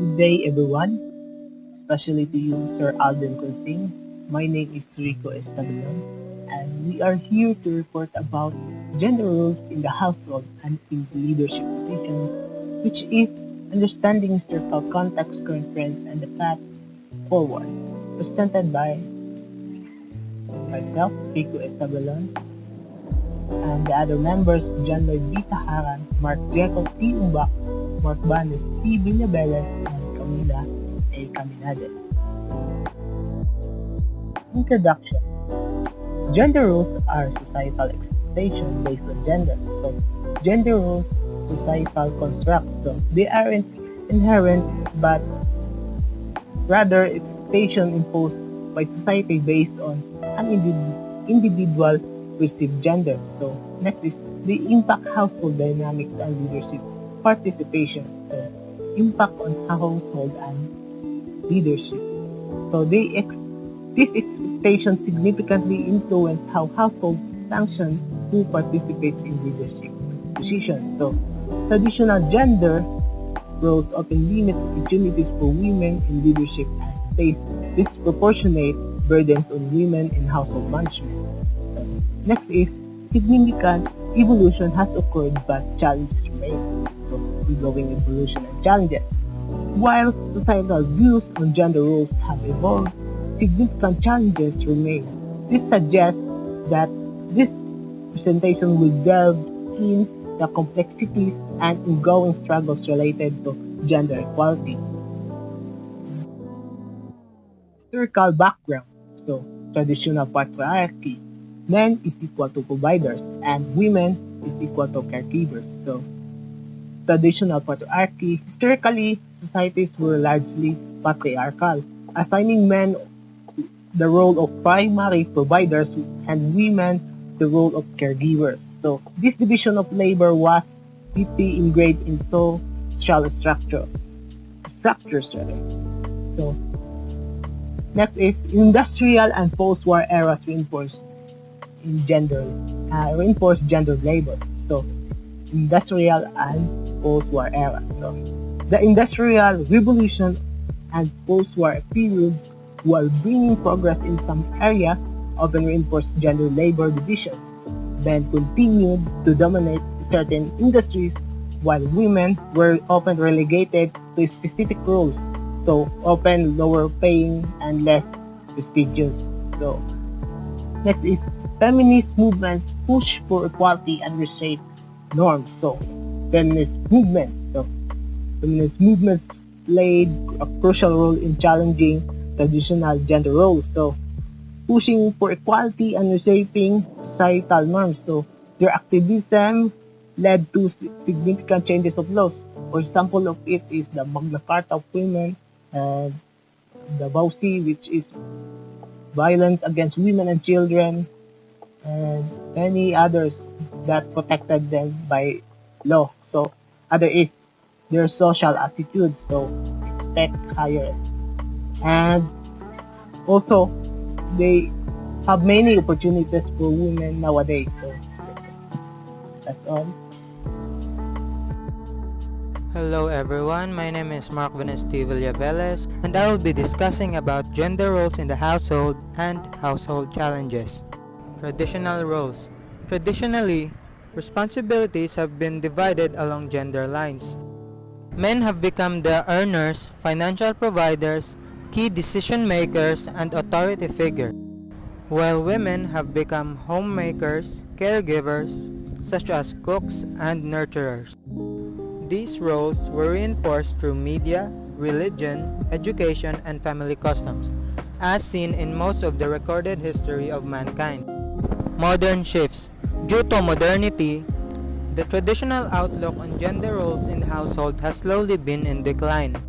Good day, everyone, especially to you, Sir Alden Consing. My name is Rico Estabilon, and we are here to report about gender roles in the household and in leadership positions, which is understanding historical context, current trends, and the path forward. Presented by myself, Rico Estabilon, and the other members, John Lloyd B. Taharan, Mark Jacob T. Umbak, Mark Banes T. Villabeles, and Camila A. Caminades. Introduction. Gender roles are societal expectations based on gender. So, gender roles, societal constructs. So, they aren't inherent, but rather expectations imposed by society based on an individual perceived gender. So, next is the impact household dynamics and leadership participation. So, impact on household and leadership. So, these expectations significantly influence how households function, who participates in leadership positions. So, traditional gender roles often limit opportunities for women in leadership and place disproportionate burdens on women in household management. So, next is significant evolution has occurred but challenges remain. So, ongoing evolution and challenges. While societal views on gender roles have evolved, significant challenges remain. This suggests that this presentation will delve in the complexities and ongoing struggles related to gender equality. Historical background. So, traditional patriarchy. Men is equal to providers and women is equal to caregivers. So, traditional patriarchy. Historically, societies were largely patriarchal, assigning men the role of primary providers and women the role of caregivers. So this division of labor was deeply ingrained in social structures rather. So next is industrial and post-war eras reinforced gender labor. So industrial and post-war era. So the industrial revolution and post-war periods, while bringing progress in some areas, often reinforced gender labor divisions, then continued to dominate certain industries while women were often relegated to specific roles, so often lower paying and less prestigious. So next is feminist movements push for equality and reshape norms. So feminist movements played a crucial role in challenging traditional gender roles. So pushing for equality and reshaping societal norms. So their activism led to significant changes of laws. For example of it is the Magna Carta of Women and the BAUC, which is violence against women and children, and many others that protected them by law. So other is their social attitudes, so expect higher. And also, they have many opportunities for women nowadays. So that's all. Hello everyone, my name is Mark Vanesti Villaveles and I will be discussing about gender roles in the household and household challenges. Traditional roles. Traditionally, responsibilities have been divided along gender lines. Men have become the earners, financial providers, key decision makers, and authority figures, while women have become homemakers, caregivers, such as cooks and nurturers. These roles were reinforced through media, religion, education, and family customs, as seen in most of the recorded history of mankind. Modern shifts. Due to modernity, the traditional outlook on gender roles in the household has slowly been in decline.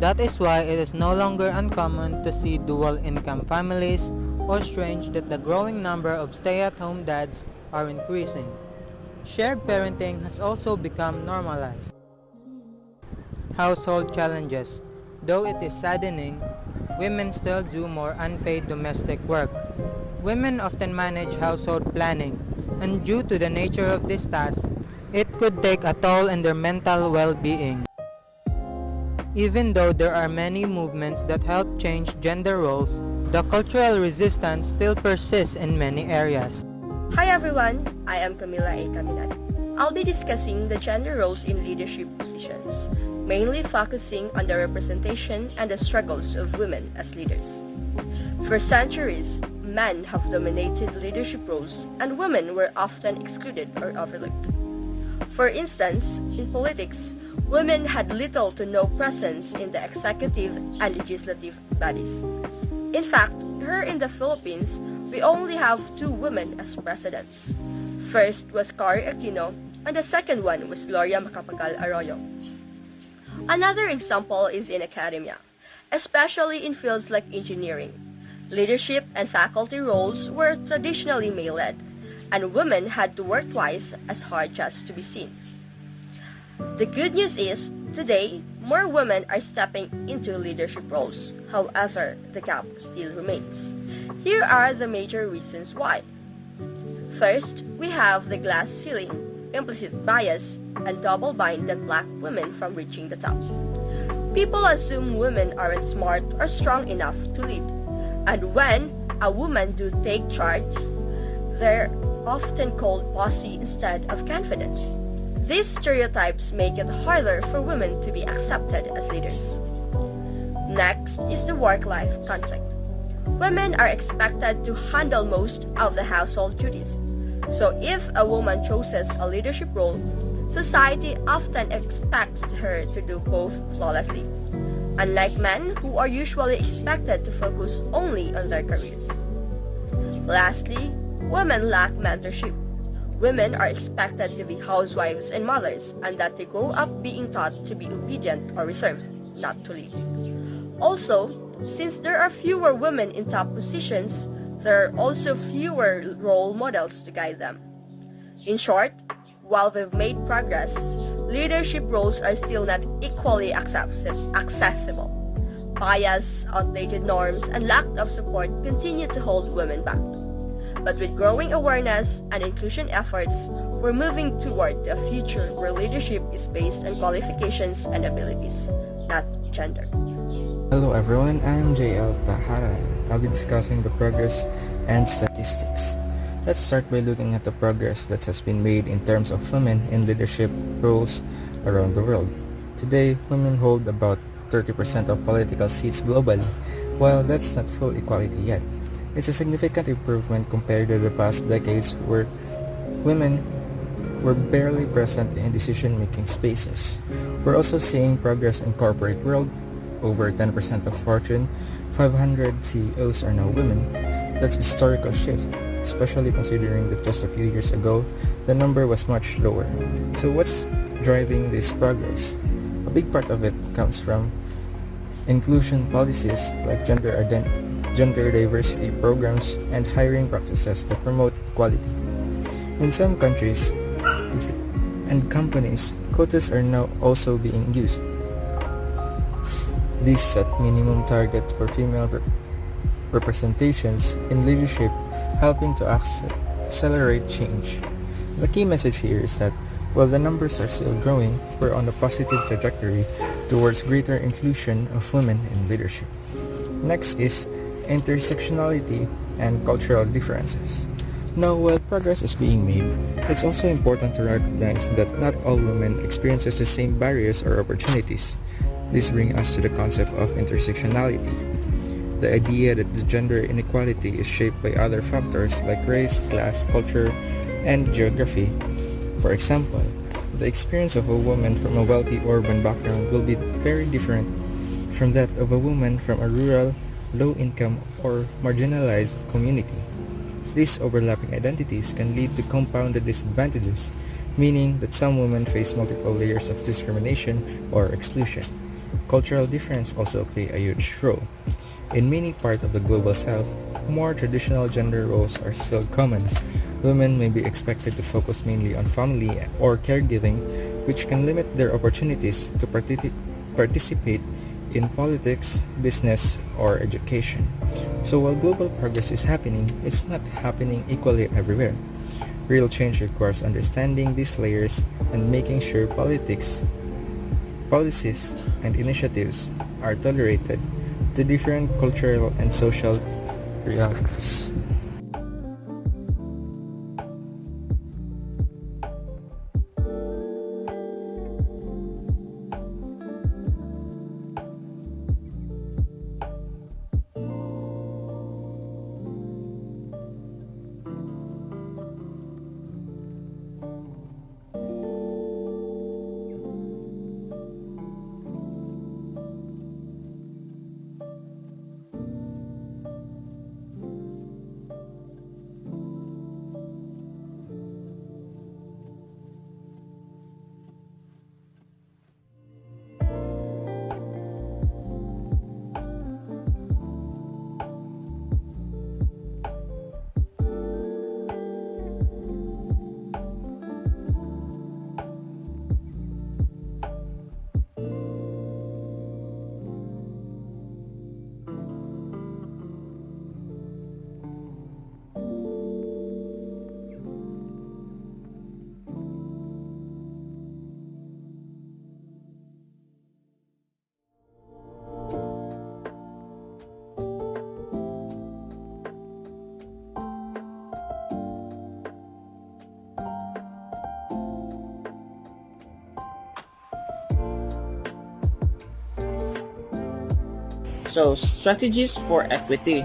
That is why it is no longer uncommon to see dual-income families or strange that the growing number of stay-at-home dads are increasing. Shared parenting has also become normalized. Household challenges. Though it is saddening, women still do more unpaid domestic work. Women often manage household planning, and due to the nature of this task, it could take a toll on their mental well-being. Even though there are many movements that help change gender roles, the cultural resistance still persists in many areas. Hi everyone, I am Camila A. Caminat. I'll be discussing the gender roles in leadership positions, mainly focusing on the representation and the struggles of women as leaders. For centuries, men have dominated leadership roles and women were often excluded or overlooked. For instance, in politics, women had little to no presence in the executive and legislative bodies. In fact, here in the Philippines, we only have 2 women as presidents. First was Cory Aquino, and the second one was Gloria Macapagal Arroyo. Another example is in academia, especially in fields like engineering. Leadership and faculty roles were traditionally male-led, and women had to work twice as hard just to be seen. The good news is, today, more women are stepping into leadership roles. However, the gap still remains. Here are the major reasons why. First, we have the glass ceiling, implicit bias, and double bind that block women from reaching the top. People assume women aren't smart or strong enough to lead. And when a woman do take charge, they're often called bossy instead of confident. These stereotypes make it harder for women to be accepted as leaders. Next is the work-life conflict. Women are expected to handle most of the household duties. So if a woman chooses a leadership role, society often expects her to do both flawlessly, unlike men who are usually expected to focus only on their careers. Lastly, women lack mentorship. Women are expected to be housewives and mothers, and that they grow up being taught to be obedient or reserved, not to lead. Also, since there are fewer women in top positions, there are also fewer role models to guide them. In short, while we've made progress, leadership roles are still not equally accessible. Bias, outdated norms, and lack of support continue to hold women back. But with growing awareness and inclusion efforts, we're moving toward a future where leadership is based on qualifications and abilities, not gender. Hello everyone, I'm JL Tahara. I'll be discussing the progress and statistics. Let's start by looking at the progress that has been made in terms of women in leadership roles around the world. Today, women hold about 30% of political seats globally. While that's not full equality yet, it's a significant improvement compared to the past decades where women were barely present in decision-making spaces. We're also seeing progress in corporate world. Over 10% of Fortune 500 CEOs are now women. That's a historical shift, especially considering that just a few years ago, the number was much lower. So what's driving this progress? A big part of it comes from inclusion policies like gender diversity programs and hiring practices that promote equality. In some countries and companies, quotas are now also being used. These set minimum target for female representations in leadership, helping to accelerate change. The key message here is that while the numbers are still growing, we're on a positive trajectory towards greater inclusion of women in leadership. Next is intersectionality and cultural differences. Now, while progress is being made, it's also important to recognize that not all women experiences the same barriers or opportunities. This brings us to the concept of intersectionality, the idea that the gender inequality is shaped by other factors like race, class, culture, and geography. For example, the experience of a woman from a wealthy urban background will be very different from that of a woman from a rural, low-income, or marginalized community. These overlapping identities can lead to compounded disadvantages, meaning that some women face multiple layers of discrimination or exclusion. Cultural difference also play a huge role. In many parts of the global south, more traditional gender roles are still common. Women may be expected to focus mainly on family or caregiving, which can limit their opportunities to participate in politics, business, or education. So while global progress is happening, it's not happening equally everywhere. Real change requires understanding these layers and making sure politics Policies and initiatives are tolerated to different cultural and social realities. So, strategies for equity.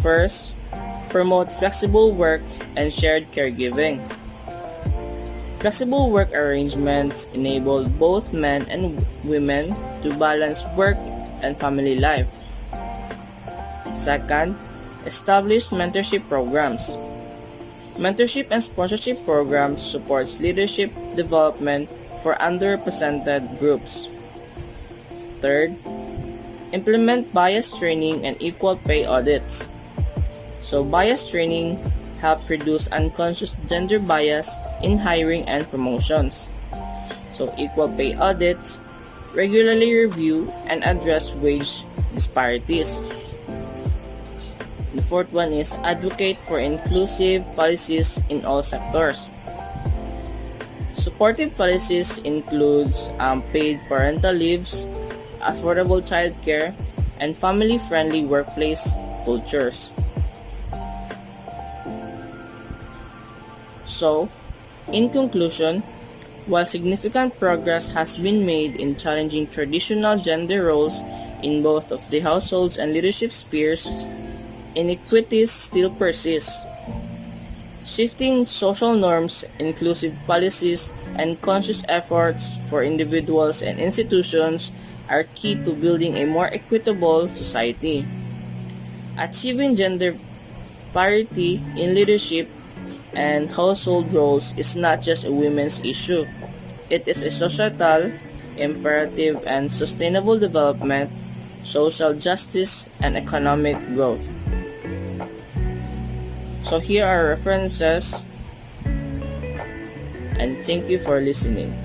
First, promote flexible work and shared caregiving. Flexible work arrangements enable both men and women to balance work and family life. Second, establish mentorship programs. Mentorship and sponsorship programs supports leadership development for underrepresented groups. Third, implement bias training and equal pay audits. So bias training help reduce unconscious gender bias in hiring and promotions. So equal pay audits regularly review and address wage disparities. The fourth one is advocate for inclusive policies in all sectors. Supportive policies includes paid parental leaves, affordable childcare, and family-friendly workplace cultures. So, in conclusion, while significant progress has been made in challenging traditional gender roles in both of the households and leadership spheres, inequities still persist. Shifting social norms, inclusive policies, and conscious efforts for individuals and institutions are key to building a more equitable society. Achieving gender parity in leadership and household roles is not just a women's issue. It is a societal imperative and sustainable development, social justice, and economic growth. So here are references, and thank you for listening.